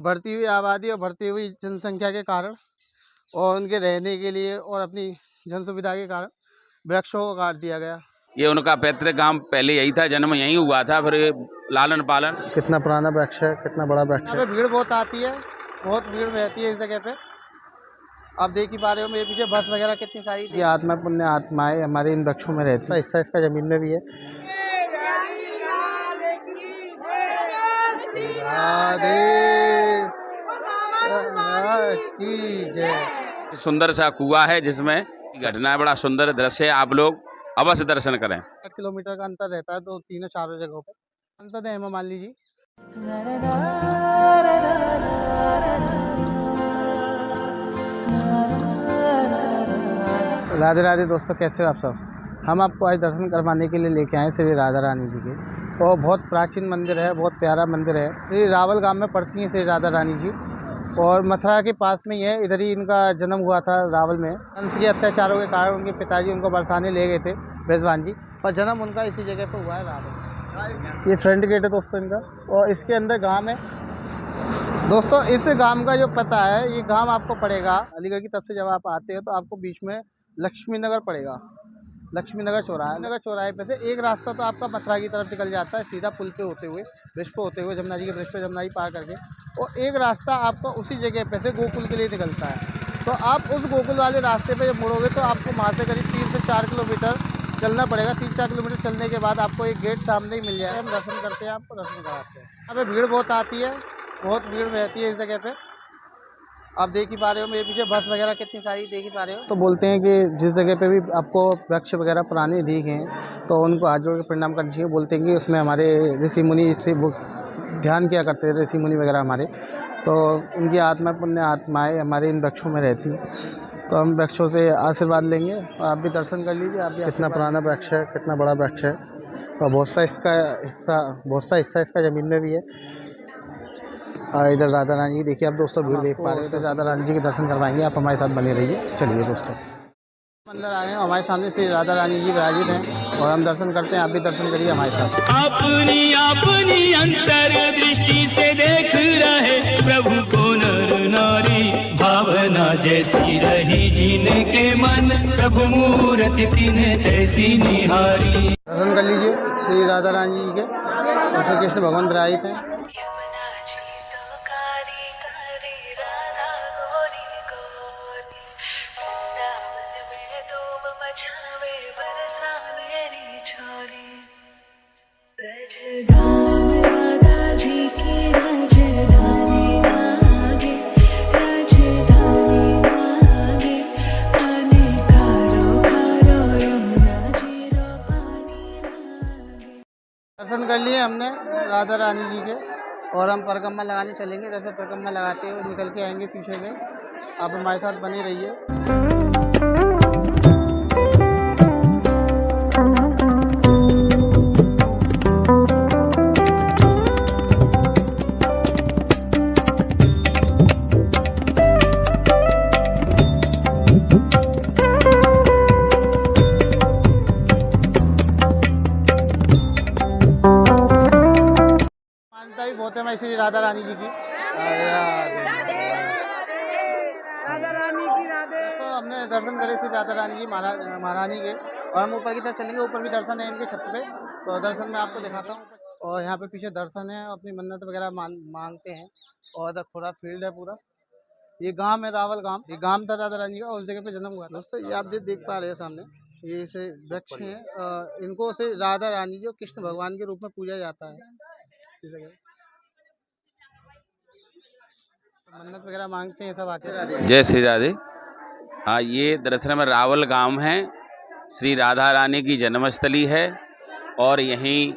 बढ़ती हुई आबादी और बढ़ती हुई जनसंख्या के कारण और उनके रहने के लिए और अपनी जन सुविधा के कारण वृक्षों को काट दिया गया। ये उनका पैतृक गांव, पहले यही था, जन्म यही हुआ था, फिर ये लालन पालन। कितना पुराना वृक्ष है, कितना बड़ा वृक्ष है। यहाँ पे भीड़ बहुत आती है, बहुत भीड़ रहती है इस जगह पे। आप देख ही पा रहे हो मेरे पीछे बस वगैरह कितनी सारी। ये आत्मा पुण्य आत्माएं हमारे इन वृक्षों में रहती है। हिस्सा इसका जमीन में भी है। सुंदर सा कुआं है जिसमें घटना है, बड़ा सुंदर दृश्य है, आप लोग अवश्य दर्शन करें। 8 किलोमीटर का अंतर रहता है, तो तीनों चारों जगहों पे सांसद है हेमा मालिनी जी। राधे राधे दोस्तों, कैसे हो आप सब। हम आपको आज दर्शन करवाने के लिए लेके आए श्री राधा रानी जी के। और बहुत प्राचीन मंदिर है, बहुत प्यारा मंदिर है। श्री रावल गांव में पड़ती हैं श्री राधा रानी जी और मथुरा के पास में ही है। इधर ही इनका जन्म हुआ था रावल में। कंस के अत्याचारों के कारण उनके पिताजी उनको बरसाने ले गए थे, बेजवान जी, और जन्म उनका इसी जगह पर हुआ है, रावल। ये फ्रंट गेट है दोस्तों इनका, और इसके अंदर गांव है दोस्तों। इस गांव का जो पता है, ये गांव आपको पड़ेगा अलीगढ़ की तरफ से। जब आप आते हो तो आपको बीच में लक्ष्मी नगर पड़ेगा, लक्ष्मी नगर चौराहा। नगर चौराहे पे से एक रास्ता तो आपका मथुरा की तरफ निकल जाता है, सीधा पुल पे होते हुए, ब्रिज पे होते हुए, जमुना जी के ब्रिज पे, जमुना जी पार करके। और एक रास्ता आपका उसी जगह पे से गोकुल के लिए निकलता है। तो आप उस गोकुल वाले रास्ते पे जब मुड़ोगे तो आपको वहाँ से करीब 3 से 4 किलोमीटर चलना पड़ेगा। 3-4 किलोमीटर चलने के बाद आपको एक गेट सामने ही मिल जाएगा। हम दर्शन करते हैं, आपको दर्शन कराते हैं। यहाँ पे भीड़ बहुत आती है, बहुत भीड़ रहती है इस जगह पे। आप देख ही पा रहे हो मेरे पीछे बस वगैरह कितनी सारी देख ही पा रहे हो। तो बोलते हैं कि जिस जगह पे भी आपको वृक्ष वगैरह पुराने दिखे हैं तो उनको हाथ जोड़ के प्रणाम करना चाहिए। बोलते हैं कि उसमें हमारे ऋषि मुनि से वो ध्यान किया करते थे, ऋषि मुनि वगैरह हमारे, तो उनकी आत्मा पुण्य आत्माएँ हमारे इन वृक्षों में रहती हैं। तो हम वृक्षों से आशीर्वाद लेंगे और आप भी दर्शन कर लीजिए। आप भी कितना पुराना वृक्ष है, कितना बड़ा वृक्ष है, और बहुत सा हिस्सा इसका ज़मीन में भी है। इधर राधा रानी जी देखिए आप दोस्तों, भीड़ देख पा रहे हो। तो राधा रानी जी के दर्शन करवाएंगे, आप हमारे साथ बने रहिए। चलिए दोस्तों, अंदर आए हैं, हमारे सामने श्री राधा रानी जी विराजित हैं और हम दर्शन करते हैं। आप भी दर्शन करिए हमारे साथ। अपनी अपनी अंतर दृष्टि से देख रहे प्रभु को नर नारी, भावना जैसी रही जिनके मन, प्रभु मूर्ति तिन्ह तैसी निहारी। दर्शन कर लीजिए श्री राधा रानी जी के, श्री कृष्ण भगवान विराजित हैं। दर्शन कर लिए हमने राधा रानी जी के और हम परिक्रमा लगाने चलेंगे। जैसे परिक्रमा लगाते हुए निकल के आएंगे पीछे में। आप हमारे साथ बने रहिए। मानता भी बहुत है मैं श्री राधा रानी जी की। तो हमने दर्शन करे श्री राधा रानी जी महारानी के, और हम ऊपर की तरफ चलेंगे। ऊपर भी दर्शन है इनके छत पे, तो दर्शन मैं आपको दिखाता हूँ। और यहाँ पे पीछे दर्शन है, अपनी मन्नत वगैरह मांगते हैं। और इधर थोड़ा फील्ड है पूरा। ये गांव है रावल गांव, ये गांव था राधा रानी का, उस जगह पे जन्म हुआ दोस्तों। ये आप देख पा रहे हैं सामने, ये से वृक्ष हैं। इनको से राधा रानी जी और कृष्ण भगवान के रूप में पूजा जाता है इस जगह। मन्नत वगैरह मांगते हैं सब आके। जय श्री राधे। हाँ, ये दरअसल में रावल गांव है, श्री राधा रानी की जन्मस्थली है और यहीं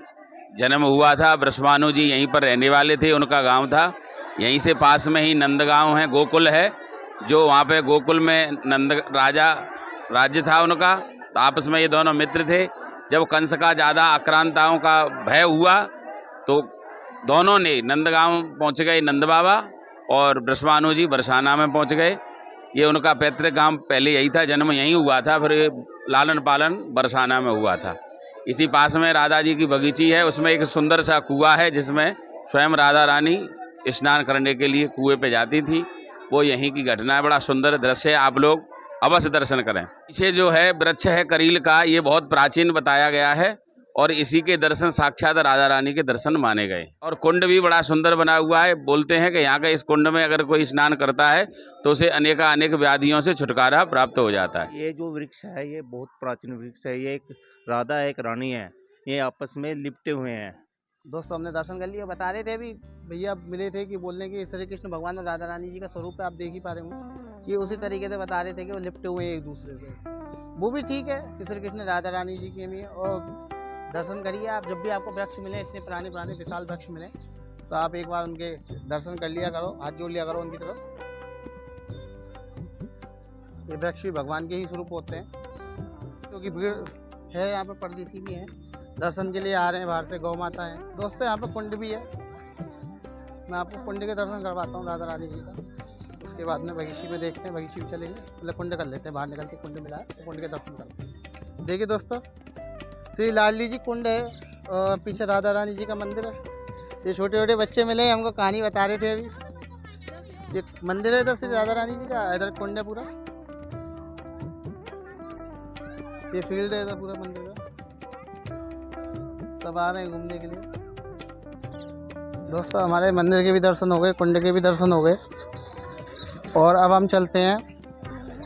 जन्म हुआ था। ब्रह्मानु जी यहीं पर रहने वाले थे, उनका गांव था। यहीं से पास में ही नंदगांव है, गोकुल है, जो वहाँ पे गोकुल में नंद राजा राज्य था उनका। तो आपस में ये दोनों मित्र थे। जब कंस का ज़्यादा आक्रांताओं का भय हुआ तो दोनों ने नंदगांव पहुँच गए, नंद बाबा, और ब्रह्मानु जी बरसाना में पहुँच गए। ये उनका पैतृक गांव, पहले यही था, जन्म यहीं हुआ था, फिर ये लालन पालन बरसाना में हुआ था। इसी पास में राधा जी की बगीची है, उसमें एक सुंदर सा कुआं है जिसमें स्वयं राधा रानी स्नान करने के लिए कुएं पे जाती थी। वो यहीं की घटना है। बड़ा सुंदर दृश्य है, आप लोग अवश्य दर्शन करें। पीछे जो है वृक्ष है करील का, ये बहुत प्राचीन बताया गया है और इसी के दर्शन साक्षात राधा रानी के दर्शन माने गए। और कुंड भी बड़ा सुंदर बना हुआ है। बोलते हैं कि यहाँ का इस कुंड में अगर कोई स्नान करता है तो उसे अनेक व्याधियों से छुटकारा प्राप्त हो जाता है। ये जो वृक्ष है ये बहुत प्राचीन वृक्ष है। ये एक राधा है, एक रानी है, ये आपस में लिपटे हुए हैं। दोस्तों हमने दर्शन कर लिए। बता रहे थे अभी भैया मिले थे कि बोलने कि श्री कृष्ण भगवान और राधा रानी जी का स्वरूप है, आप देख ही पा रहे होंगे। ये उसी तरीके से बता रहे थे कि वो लिपटे हुए हैं एक दूसरे से। वो भी ठीक है कि श्री कृष्ण राधा रानी जी के लिए। और दर्शन करिए आप, जब भी आपको वृक्ष मिले, इतने पुराने विशाल वृक्ष मिले तो आप एक बार उनके दर्शन कर लिया करो, हाथ जोड़ लिया करो उनकी तरफ। ये वृक्ष भी भगवान के ही स्वरूप होते हैं, क्योंकि भीड़ है यहाँ पे, परदेसी भी हैं, दर्शन के लिए आ रहे हैं बाहर से, गौ माता है। दोस्तों यहाँ पे कुंड भी है, मैं आपको कुंड के दर्शन करवाता हूँ राधा रानी जी का। उसके बाद में बगीची में देखते हैं, बगीची में चलेंगे, मतलब कुंड कर लेते हैं, बाहर निकल के कुंड मिला है तो कुंड के दर्शन करते हैं। देखिए दोस्तों, श्री लाडली जी कुंड है और पीछे राधा रानी जी का मंदिर है। ये छोटे छोटे बच्चे मिले, हमको कहानी बता रहे थे अभी। ये मंदिर है इधर श्री राधा रानी जी का, इधर कुंड है पूरा, ये फील्ड है इधर पूरा मंदिर का। सब आ रहे हैं घूमने के लिए। दोस्तों हमारे मंदिर के भी दर्शन हो गए, कुंड के भी दर्शन हो गए और अब हम चलते हैं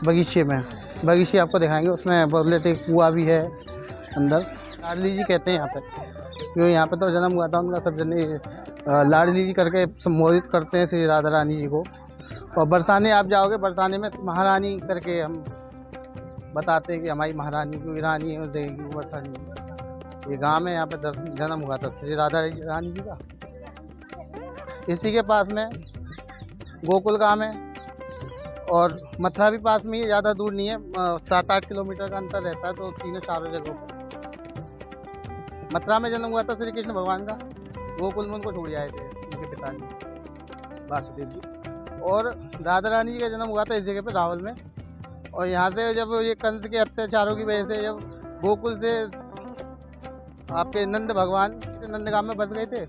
बगीचे में। बगीचे आपको दिखाएंगे, उसमें बोले थे कुआं भी है अंदर। लाडली जी कहते हैं यहाँ पे, क्योंकि यहाँ पे तो जन्म हुआ था उनका। सब जने लाडली जी करके संबोधित करते हैं श्री राधा रानी जी को। और बरसाने आप जाओगे, बरसाने में महारानी करके हम बताते हैं कि हमारी महारानी की रानी है, देगी वो बरसानी। ये गांव है, यहाँ पे जन्म हुआ था श्री राधा रानी जी का। इसी के पास में गोकुल गांव है और मथुरा भी पास में ही, ज़्यादा दूर नहीं है, 7-8 किलोमीटर का अंतर रहता है। तो तीनों चारों जगहों पर। मथुरा में जन्म हुआ था श्री कृष्ण भगवान का, गोकुल में उनको छोड़ आए थे उनके पिताजी वासुदेव जी। और राधा रानी जी का जन्म हुआ था इस जगह पे, रावल में। और यहाँ से जब ये कंस के अत्याचारों की वजह से जब गोकुल से आपके नंद भगवान नंदगांव में बस गए थे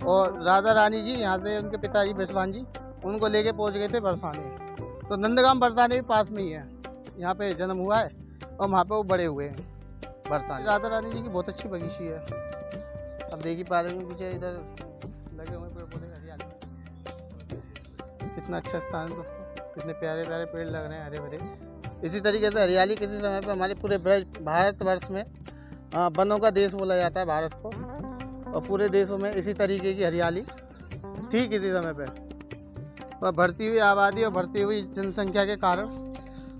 और राधा रानी जी यहाँ से उनके पिताजी बृषभान जी उनको लेके पहुँच गए थे बरसाने। तो नंदगांव बरसाने भी पास में ही है, यहाँ पे जन्म हुआ है और वहाँ पे वो बड़े हुए हैं बरसाने। राधा रानी जी की बहुत अच्छी बगीची है, अब देख ही पा रहे हैं पीछे इधर लगे हुए पेड़ पौधे, हरियाली। कितना अच्छा स्थान है दोस्तों, कितने प्यारे प्यारे पेड़ लग रहे हैं हरे भरे। इसी तरीके से हरियाली किसी समय पे हमारे पूरे भारतवर्ष में वनों का देश बोला जाता है भारत को। और पूरे देशों में इसी तरीके की हरियाली ठीक इसी समय पे। और बढ़ती हुई आबादी और बढ़ती हुई जनसंख्या के कारण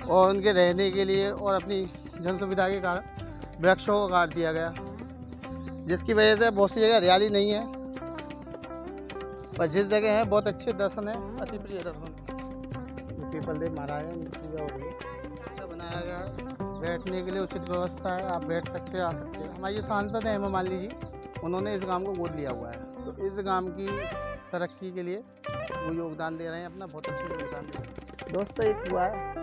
और उनके रहने के लिए और अपनी जन सुविधा के कारण वृक्षों को काट दिया गया, जिसकी वजह से बहुत सी जगह हरियाली नहीं है। पर जिस जगह है बहुत अच्छे दर्शन है, अति प्रिय दर्शन। पीपल देव महाराज पूजा हो गई, अच्छा बनाया गया है, बैठने के लिए उचित व्यवस्था है, आप बैठ सकते हो, आ सकते हो। हमारे जो सांसद हैं हेमा मालिनी जी, उन्होंने इस गांव को गोद लिया हुआ है, तो इस गांव की तरक्की के लिए वो योगदान दे रहे हैं अपना, बहुत अच्छा योगदान दे रहे हैं। दोस्तों एक कुआं है,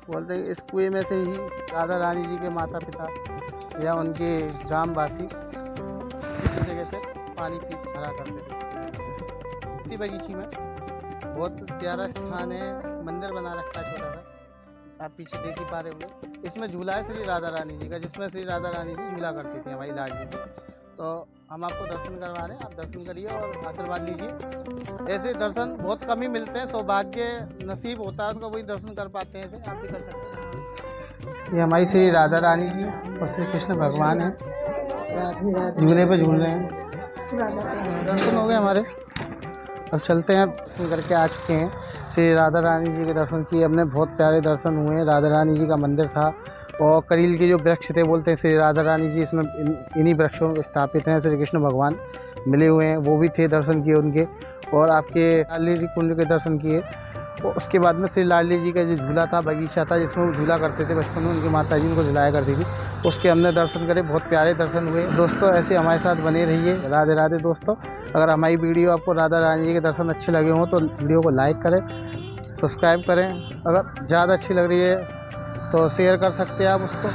बोलते हैं इस कुएं में से ही राधा रानी जी के माता पिता या उनके ग्रामवासी इस जगह से पानी पी भरा करते थे। इसी बगीची में बहुत प्यारा स्थान है, मंदिर बना रखा है छोटा सा, आप पीछे देख ही पा रहे होंगे। इसमें झूला है श्री राधा रानी जी का, जिसमें श्री राधा रानी जी झूला करती थी हमारी लाडली जी। तो हम आपको दर्शन करवा रहे हैं, आप दर्शन करिए और आशीर्वाद लीजिए। ऐसे दर्शन बहुत कम ही मिलते हैं, सौभाग्य नसीब होता है उनको, वही दर्शन कर पाते हैं। ऐसे आप भी कर सकते हैं। ये हमारी श्री राधा रानी जी और श्री कृष्ण भगवान हैं, झूले पे झूल रहे हैं। दर्शन हो गए हमारे, अब चलते हैं। दर्शन करके आ चुके हैं, श्री राधा रानी जी के दर्शन किए हमने, बहुत प्यारे दर्शन हुए। राधा रानी जी का मंदिर था और करील के जो वृक्ष थे, बोलते हैं श्री राधा रानी जी इसमें इन्हीं वृक्षों में स्थापित हैं। श्री कृष्ण भगवान मिले हुए हैं, वो भी थे, दर्शन किए उनके। और आपके लाडली जी कुंड के दर्शन किए। और उसके बाद में श्री लाडली जी का जो झूला था, बगीचा था, जिसमें वो झूला करते थे बचपन में, उनकी माता जी उनको झुलाया करती थी, उसके हमने दर्शन करे, बहुत प्यारे दर्शन हुए। दोस्तों ऐसे हमारे साथ बने रहिए। राधे राधे दोस्तों। अगर हमारी वीडियो आपको राधा रानी जी के दर्शन अच्छे लगे हों तो वीडियो को लाइक करें, सब्सक्राइब करें। अगर ज़्यादा अच्छी लग रही है तो शेयर कर सकते हैं आप उसको,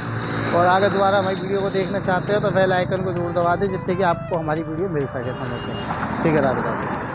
और आगे दोबारा हमारी वीडियो को देखना चाहते हो तो बेल आइकन को जरूर दबा दें, जिससे कि आपको हमारी वीडियो मिल सके समय पे। ठीक है, राधे राधे।